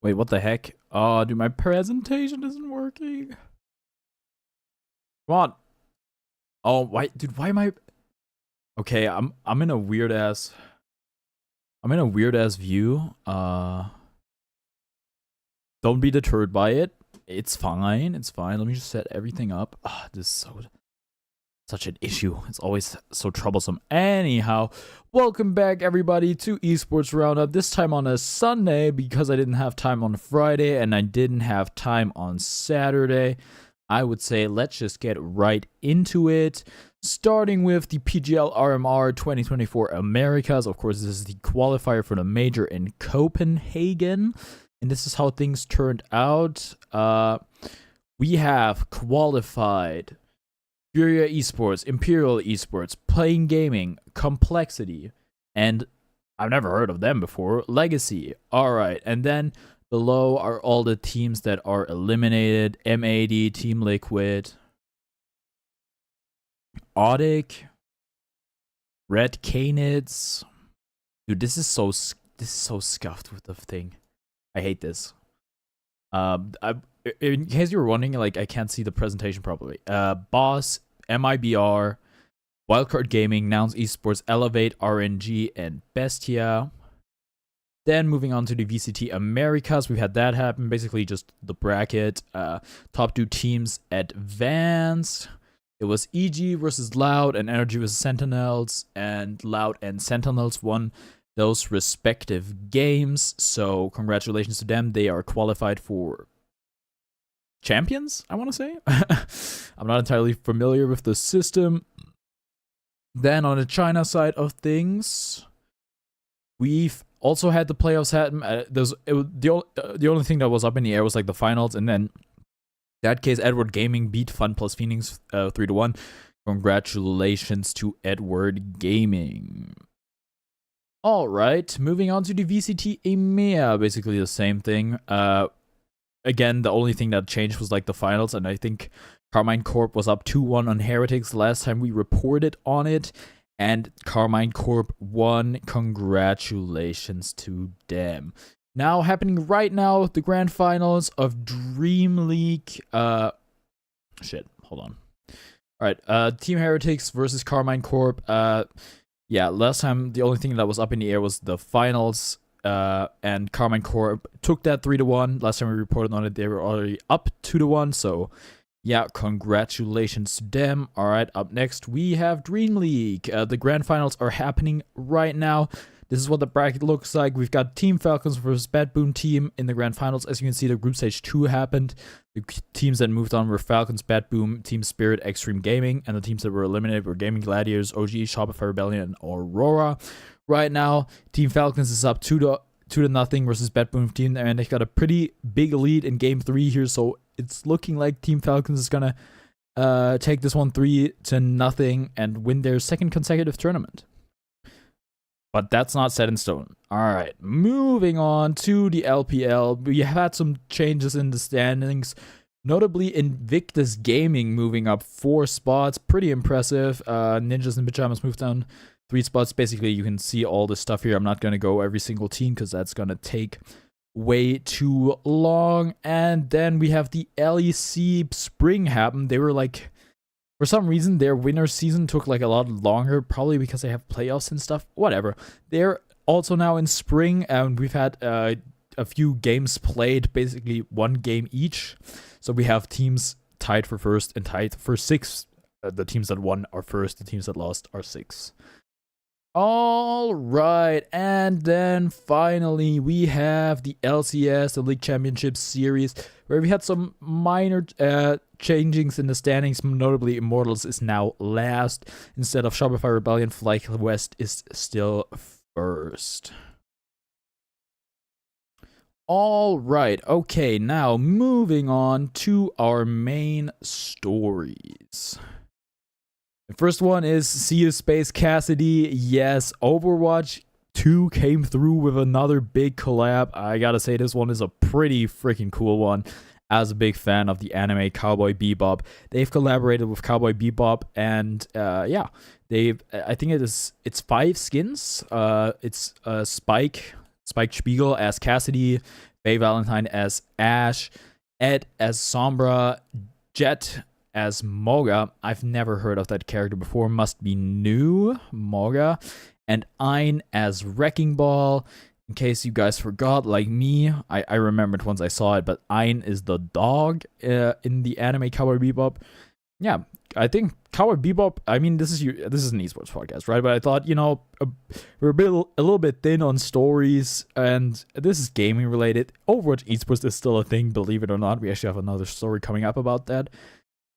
Wait, what the heck? Oh, dude, my presentation isn't working. Come on. Oh, why, dude? Why am I? Okay, I'm in a weird ass. I'm in a weird ass view. Don't be deterred by it. It's fine. It's fine. Let me just set everything up. This is such an issue. It's always so troublesome. Anyhow, welcome back everybody to Esports Roundup. This time on a Sunday because I didn't have time on Friday and I didn't have time on Saturday. I would say let's just get right into it. Starting with the PGL RMR 2024 Americas. Of course, this is the qualifier for the major in Copenhagen. And this is how things turned out. We have qualified Furia Esports, Imperial Esports, Playing Gaming, Complexity, and I've never heard of them before, Legacy. Alright, and then below are all the teams that are eliminated. MAD, Team Liquid, Audic, Red Canids. Dude, this is so scuffed with the thing. I hate this. In case you were wondering, like, I can't see the presentation properly. Boss, MIBR, Wildcard Gaming, Nouns Esports, Elevate, RNG, and Bestia. Then moving on to the VCT Americas, we've had that happen. Basically, just the bracket. Top two teams advanced. It was EG versus Loud, and Energy versus Sentinels, and Loud and Sentinels won those respective games. So congratulations to them. They are qualified for champions, I want to say. I'm not entirely familiar with the system. Then on the China side of things, we've also had the playoffs happen. The only thing that was up in the air was like the finals, and then in that case, Edward Gaming beat Fun Plus Phoenix 3-1. Congratulations to Edward Gaming. All right, moving on to the VCT EMEA, basically the same thing. Again, the only thing that changed was like the finals, and I think Carmine Corp was up 2-1 on Heretics last time we reported on it, and Carmine Corp won. Congratulations to them. Now, happening right now, the grand finals of Dream League. Shit, hold on. All right, Team Heretics versus Carmine Corp. Yeah, last time the only thing that was up in the air was the finals, and Carmine Corp took that 3-1. Last time we reported on it, they were already up 2-1. So, yeah, congratulations to them. All right, up next we have Dream League. The grand finals are happening right now. This is what the bracket looks like. We've got Team Falcons versus Bad Boom Team in the grand finals. As you can see, the group stage 2 happened. The teams that moved on were Falcons, Bad Boom, Team Spirit, Extreme Gaming, and the teams that were eliminated were Gaming Gladiators, OG, Shopify Rebellion, and Aurora. Right now, Team Falcons is up 2-0 versus Bad Boom Team, and they got a pretty big lead in Game 3 here, so it's looking like Team Falcons is gonna take this one 3-0 and win their second consecutive tournament. But that's not set in stone. All right, moving on to the LPL. We had some changes in the standings, notably Invictus Gaming moving up 4 spots. Pretty impressive. Ninjas in Pajamas moved down 3 spots. Basically, you can see all this stuff here. I'm not going to go every single team because that's going to take way too long. And then we have the LEC Spring happen. They were like, for some reason, their winter season took like a lot longer, probably because they have playoffs and stuff. Whatever. They're also now in spring, and we've had a few games played, basically 1 game each. So we have teams tied for first and tied for 6. The teams that won are first, the teams that lost are 6. All right, and then finally we have the LCS, the League Championship Series, where we had some minor changings in the standings. Notably, Immortals is now last instead of Shopify Rebellion. FlyQuest is still first. All right, okay, now moving on to our main stories. The first one is Sea of Space Cassidy. Yes, Overwatch 2 came through with another big collab. I gotta say, this one is a pretty freaking cool one. As a big fan of the anime Cowboy Bebop, they've collaborated with Cowboy Bebop, and yeah, I think it's 5 skins. It's Spike Spiegel as Cassidy, Faye Valentine as Ash, Ed as Sombra, Jet as Moga. I've never heard of that character before, must be new, Moga. And Ein as Wrecking Ball. In case you guys forgot, like me, I remembered once I saw it, but Ein is the dog in the anime Cowboy Bebop. Yeah, I think Cowboy Bebop, I mean, this is an esports podcast, right? But I thought, we're a little bit thin on stories, and this is gaming related. Overwatch esports is still a thing, believe it or not. We actually have another story coming up about that.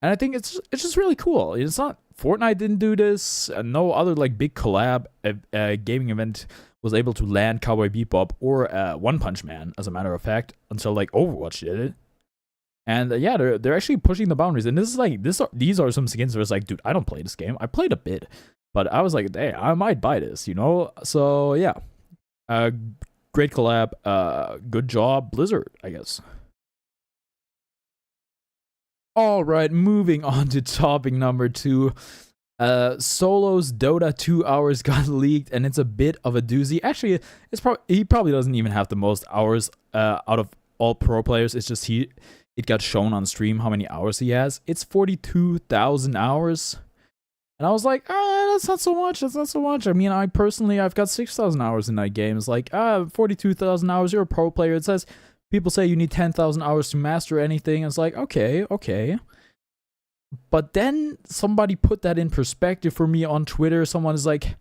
And I think it's just really cool. It's not, Fortnite didn't do this, and no other like big collab gaming event was able to land Cowboy Bebop or One Punch Man, as a matter of fact, until like Overwatch did it. And yeah, they're actually pushing the boundaries. And this is like these are some skins where it's like, dude, I don't play this game. I played a bit, but I was like, hey, I might buy this, So yeah, great collab. Good job, Blizzard, I guess. All right, moving on to topic number 2. Solo's Dota 2 hours got leaked, and it's a bit of a doozy. Actually, he probably doesn't even have the most hours out of all pro players. It's just it got shown on stream how many hours he has. It's 42,000 hours. And I was like, that's not so much. That's not so much. I mean, I've got 6,000 hours in that game. It's like, 42,000 hours. You're a pro player. It says, people say you need 10,000 hours to master anything. It's like, okay. But then somebody put that in perspective for me on Twitter. Someone is like,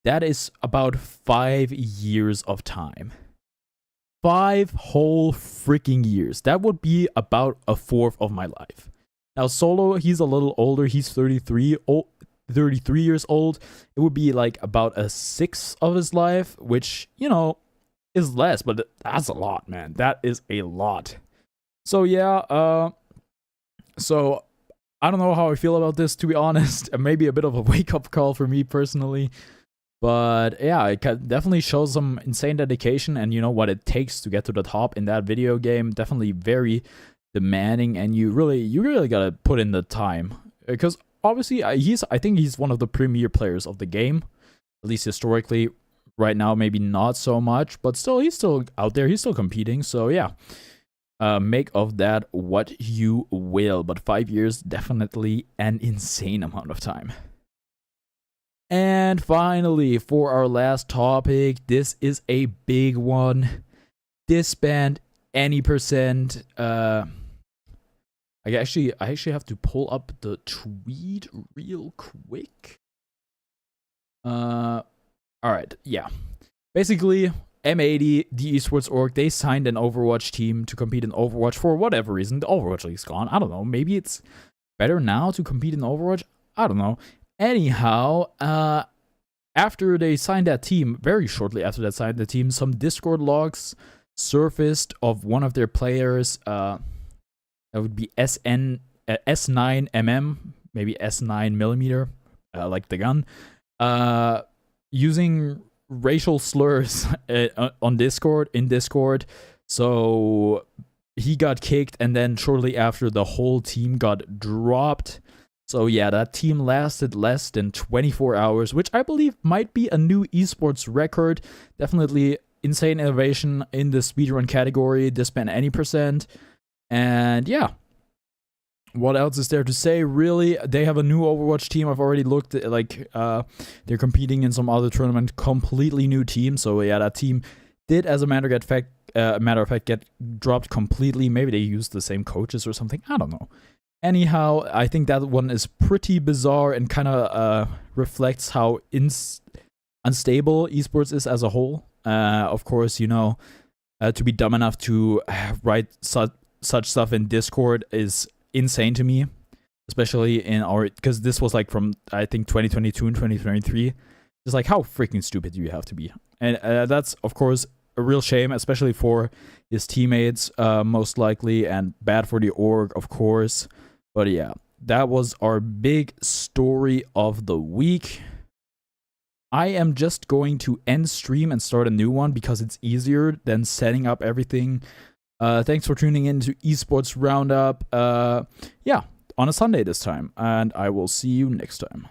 that is about 5 years of time. 5 whole freaking years. That would be about a fourth of my life. Now, Solo, he's a little older. He's 33 years old. It would be like about a sixth of his life, which, is less, but that's a lot, man. That is a lot. So, yeah, so I don't know how I feel about this, to be honest. Maybe a bit of a wake-up call for me personally. But yeah, it definitely shows some insane dedication and what it takes to get to the top in that video game. Definitely very demanding, and you really gotta put in the time. Because obviously, I think he's one of the premier players of the game, at least historically. Right now, maybe not so much, but still, he's still out there. He's still competing. So yeah, make of that what you will. But 5 years, definitely an insane amount of time. And finally, for our last topic, this is a big one. Disband any %. I actually have to pull up the tweet real quick. Alright, yeah. Basically, M80, the esports org, they signed an Overwatch team to compete in Overwatch for whatever reason. The Overwatch League's gone. I don't know. Maybe it's better now to compete in Overwatch. I don't know. Anyhow, after they signed that team, very shortly after they signed the team, some Discord logs surfaced of one of their players. That would be S9mm, maybe S9mm, like the gun. Using racial slurs in Discord. So he got kicked, and then shortly after, the whole team got dropped. So yeah, that team lasted less than 24 hours, which I believe might be a new esports record. Definitely insane innovation in the speedrun category, disband any %. And yeah, what else is there to say? Really, they have a new Overwatch team. I've already looked at, they're competing in some other tournament, completely new team. So yeah, that team did, as a matter of fact, get dropped completely. Maybe they used the same coaches or something. I don't know. Anyhow, I think that one is pretty bizarre and kind of reflects how unstable esports is as a whole. Of course, to be dumb enough to write such stuff in Discord is insane to me, especially because this was like from, I think, 2022 and 2023. It's like, how freaking stupid do you have to be? And that's, of course, a real shame, especially for his teammates, most likely, and bad for the org, of course. But yeah, that was our big story of the week. I am just going to end stream and start a new one because it's easier than setting up everything. Thanks for tuning in to Esports Roundup. Yeah, on a Sunday this time. And I will see you next time.